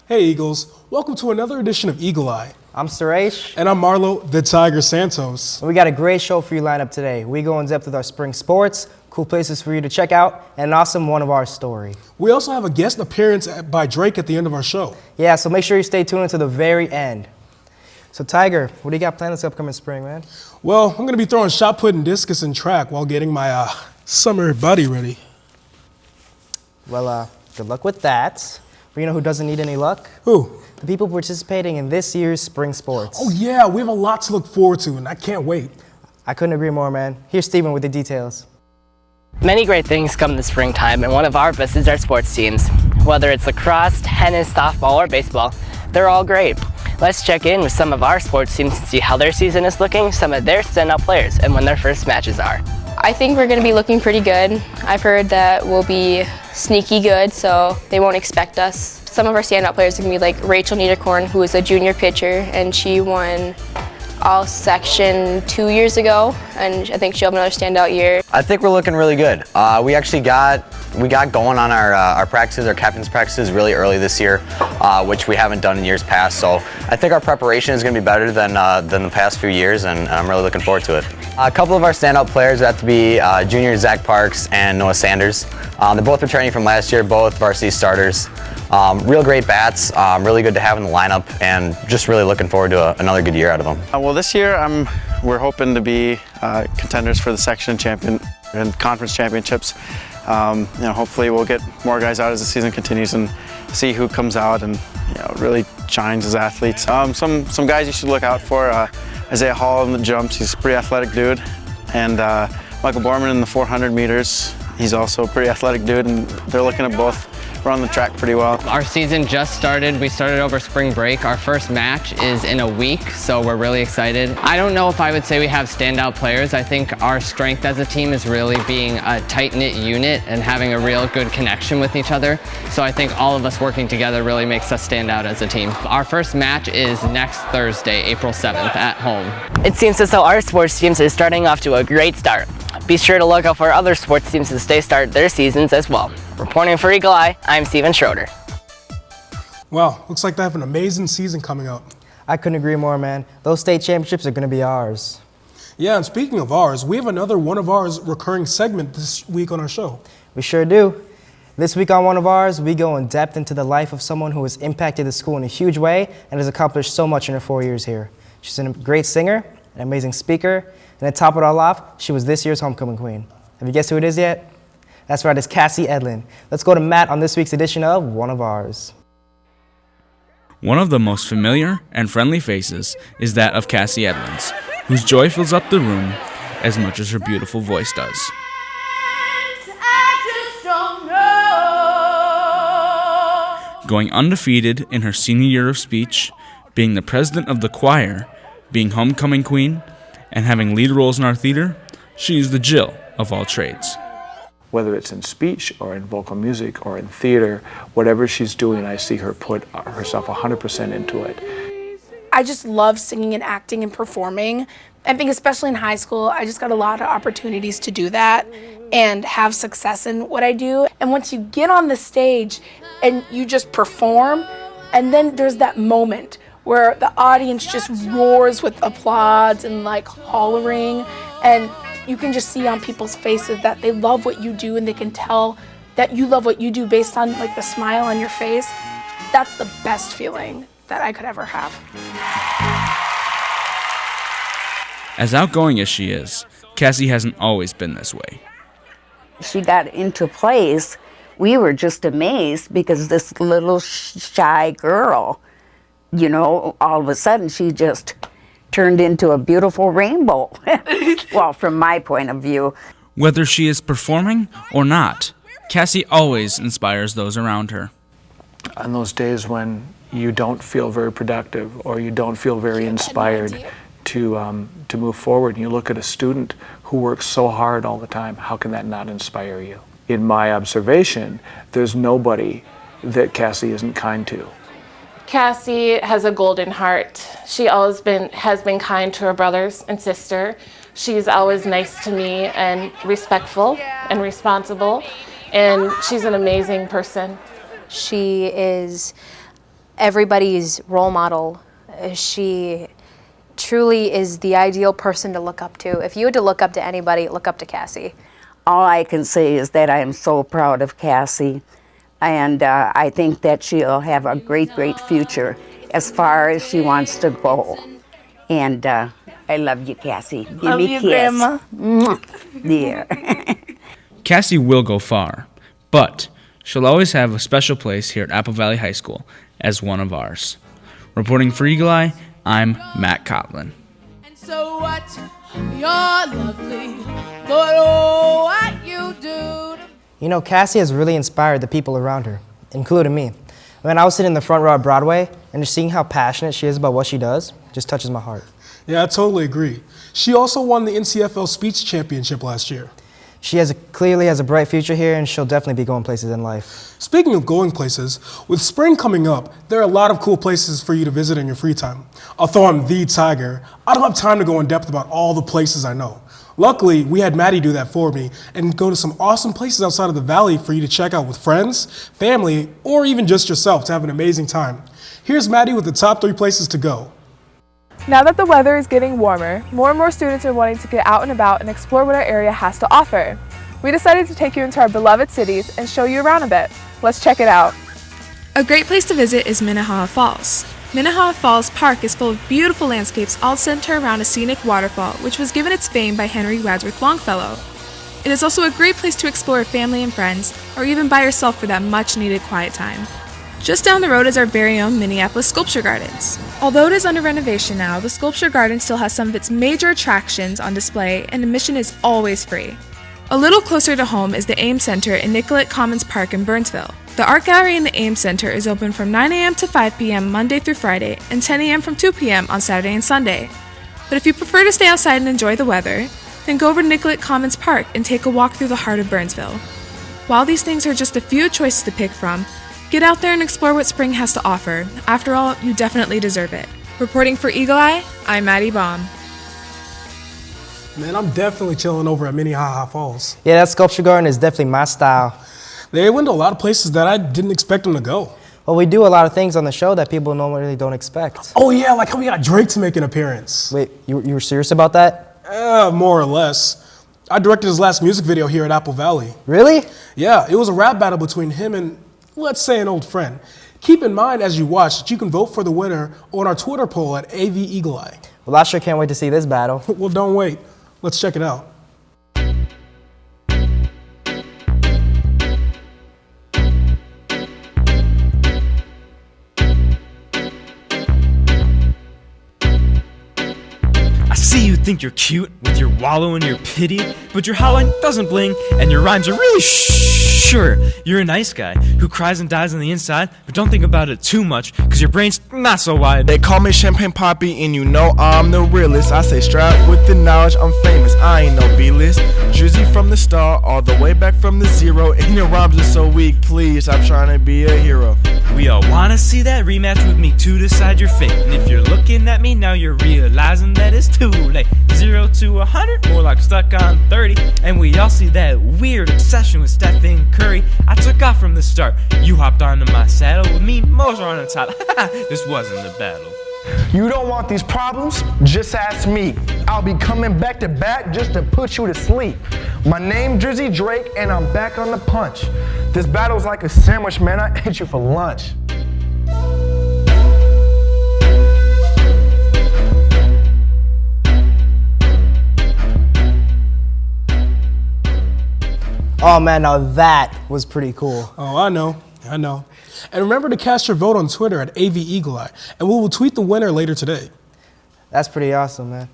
Hey Eagles, welcome to another edition of EaglEye. I'm Suresh. And I'm Marlo, the Tiger Santos. We got a great show for you lined up today. We go in depth with our spring sports, cool places for you to check out, and an awesome one of our story. We also have a guest appearance by Drake at the end of our show. Yeah, so make sure you stay tuned until the very end. So Tiger, what do you got planned this upcoming spring, man? Well, I'm going to be throwing shot put and discus and track while getting my summer body ready. Well, good luck with that. But you know who doesn't need any luck? Who? The people participating in this year's spring sports. Oh yeah, we have a lot to look forward to, and I can't wait. I couldn't agree more, man. Here's Steven with the details. Many great things come in the springtime, and one of our best is our sports teams. Whether it's lacrosse, tennis, softball, or baseball, they're all great. Let's check in with some of our sports teams to see how their season is looking, some of their standout players, and when their first matches are. I think we're going to be looking pretty good. I've heard that we'll be sneaky good, so they won't expect us. Some of our standout players are going to be like Rachel Niederkorn, who is a junior pitcher, and she won all section 2 years ago, and I think she'll have another standout year. I think we're looking really good. We actually got going on our practices, our captain's practices really early this year, which we haven't done in years past. So I think our preparation is going to be better than the past few years, and I'm really looking forward to it. A couple of our standout players have to be junior Zach Parks and Noah Sanders. They're both returning from last year, both varsity starters. Real great bats, really good to have in the lineup, and just really looking forward to another good year out of them. Well, this year we're hoping to be contenders for the section champion and conference championships. Hopefully we'll get more guys out as the season continues and see who comes out and really shines as athletes. Some guys you should look out for: Isaiah Hall in the jumps, he's a pretty athletic dude, and Michael Borman in the 400 meters. He's also a pretty athletic dude, and they're looking at both run the track pretty well. Our season just started. We started over spring break. Our first match is in a week, so we're really excited. I don't know if I would say we have standout players. I think our strength as a team is really being a tight-knit unit and having a real good connection with each other. So I think all of us working together really makes us stand out as a team. Our first match is next Thursday, April 7th at home. It seems as though our sports teams are starting off to a great start. Be sure to look out for other sports teams as they start their seasons as well. Reporting for EaglEye, I'm Steven Schroeder. Wow, looks like they have an amazing season coming up. I couldn't agree more, man. Those state championships are going to be ours. Yeah, and speaking of ours, we have another one of ours recurring segment this week on our show. We sure do. This week on One of Ours, we go in depth into the life of someone who has impacted the school in a huge way and has accomplished so much in her 4 years here. She's a great singer, an amazing speaker, and to top it all off, she was this year's homecoming queen. Have you guessed who it is yet? That's right, it's Cassie Edlund. Let's go to Matt on this week's edition of One of Ours. One of the most familiar and friendly faces is that of Cassie Edlund's, whose joy fills up the room as much as her beautiful voice does. Going undefeated in her senior year of speech, being the president of the choir, being homecoming queen, and having lead roles in our theater, she is the Jill of all trades. Whether it's in speech or in vocal music or in theater, whatever she's doing, I see her put herself 100% into it. I just love singing and acting and performing. I think especially in high school, I just got a lot of opportunities to do that and have success in what I do. And once you get on the stage and you just perform, and then there's that moment where the audience just roars with applause and like hollering, and you can just see on people's faces that they love what you do, and they can tell that you love what you do based on like the smile on your face. That's the best feeling that I could ever have. As outgoing as she is, Cassie hasn't always been this way. She got into plays. We were just amazed because this little shy girl, all of a sudden she just turned into a beautiful rainbow. Well, from my point of view. Whether she is performing or not, Cassie always inspires those around her. On those days when you don't feel very productive or you don't feel very inspired to move forward, and you look at a student who works so hard all the time, how can that not inspire you? In my observation, there's nobody that Cassie isn't kind to. Cassie has a golden heart. She always has been kind to her brothers and sister. She's always nice to me and respectful and responsible, and she's an amazing person. She is everybody's role model. She truly is the ideal person to look up to. If you had to look up to anybody, look up to Cassie. All I can say is that I am so proud of Cassie, and I think that she'll have a great, great future as far as she wants to go. And I love you, Cassie. Give Love me you, a kiss. Grandma. Mwah. Dear. Cassie will go far, but she'll always have a special place here at Apple Valley High School as one of ours. Reporting for EaglEye, I'm Matt Cotlin. And so what? You're lovely, but oh, what you do. You know, Cassie has really inspired the people around her, including me. When I was sitting in the front row at Broadway, and just seeing how passionate she is about what she does just touches my heart. Yeah, I totally agree. She also won the NCFL speech championship last year. She clearly has a bright future here, and she'll definitely be going places in life. Speaking of going places, with spring coming up, there are a lot of cool places for you to visit in your free time. Although I'm the Tiger, I don't have time to go in depth about all the places I know. Luckily, we had Maddie do that for me and go to some awesome places outside of the valley for you to check out with friends, family, or even just yourself to have an amazing time. Here's Maddie with the top 3 places to go. Now that the weather is getting warmer, more and more students are wanting to get out and about and explore what our area has to offer. We decided to take you into our beloved cities and show you around a bit. Let's check it out. A great place to visit is Minnehaha Falls. Minnehaha Falls Park is full of beautiful landscapes all centered around a scenic waterfall, which was given its fame by Henry Wadsworth Longfellow. It is also a great place to explore with family and friends, or even by yourself for that much-needed quiet time. Just down the road is our very own Minneapolis Sculpture Gardens. Although it is under renovation now, the Sculpture Garden still has some of its major attractions on display, and admission is always free. A little closer to home is the Ames Center in Nicollet Commons Park in Burnsville. The Art Gallery in the Ames Center is open from 9 a.m. to 5 p.m. Monday through Friday, and 10 a.m. from 2 p.m. on Saturday and Sunday. But if you prefer to stay outside and enjoy the weather, then go over to Nicollet Commons Park and take a walk through the heart of Burnsville. While these things are just a few choices to pick from, get out there and explore what spring has to offer. After all, you definitely deserve it. Reporting for EaglEye, I'm Maddie Baum. Man, I'm definitely chilling over at Minnehaha Falls. Yeah, that Sculpture Garden is definitely my style. They went to a lot of places that I didn't expect them to go. Well, we do a lot of things on the show that people normally don't expect. Oh yeah, like how we got Drake to make an appearance. Wait, you were serious about that? More or less. I directed his last music video here at Apple Valley. Really? Yeah, it was a rap battle between him and, let's say, an old friend. Keep in mind as you watch that you can vote for the winner on our Twitter poll at AVEaglEye. Well, I sure can't wait to see this battle. Well, don't wait. Let's check it out. I see you think you're cute with your wallow and your pity, but your hotline doesn't bling and your rhymes are really sure. You're a nice guy who cries and dies on the inside, but don't think about it too much, cause your brain's not so wide. They call me Champagne Poppy and you know I'm the realest. I say strapped with the knowledge, I'm famous, I ain't no B-list. Drizzy from the start, all the way back from the zero, and your rhymes are so weak, please stop trying to be a hero. We all wanna see that rematch with me to decide your fate. And if you're looking at me now, you're realizing that it's too late. 0 to 100, more like stuck on 30. And we all see that weird obsession with Stephen Curry. I took off from the start, you hopped onto my saddle with me, Moser on the top. This wasn't a battle. You don't want these problems? Just ask me. I'll be coming back to back just to put you to sleep. My name Drizzy Drake and I'm back on the punch. This battle's like a sandwich, man, I ate you for lunch. Oh man, now that was pretty cool. Oh, I know. And remember to cast your vote on Twitter at AVEaglEye, and we will tweet the winner later today. That's pretty awesome, man.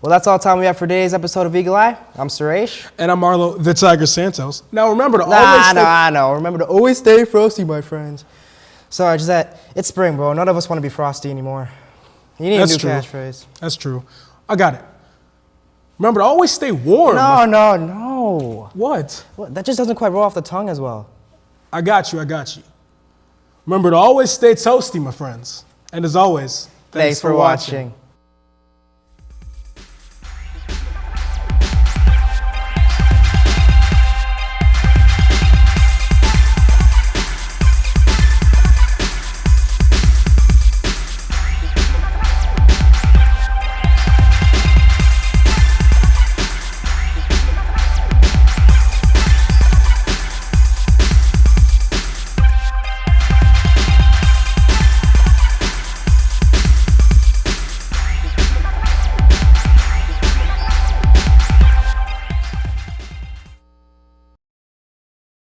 Well, that's all the time we have for today's episode of EaglEye. I'm Suresh. And I'm Marlo, the Tiger Santos. Now remember to I know. Remember to always stay frosty, my friends. Sorry, just that it's spring, bro. None of us want to be frosty anymore. You need a new catchphrase. That's true. I got it. Remember to always stay warm. No. What? That just doesn't quite roll off the tongue as well. I got you. Remember to always stay toasty, my friends. And as always, thanks for watching.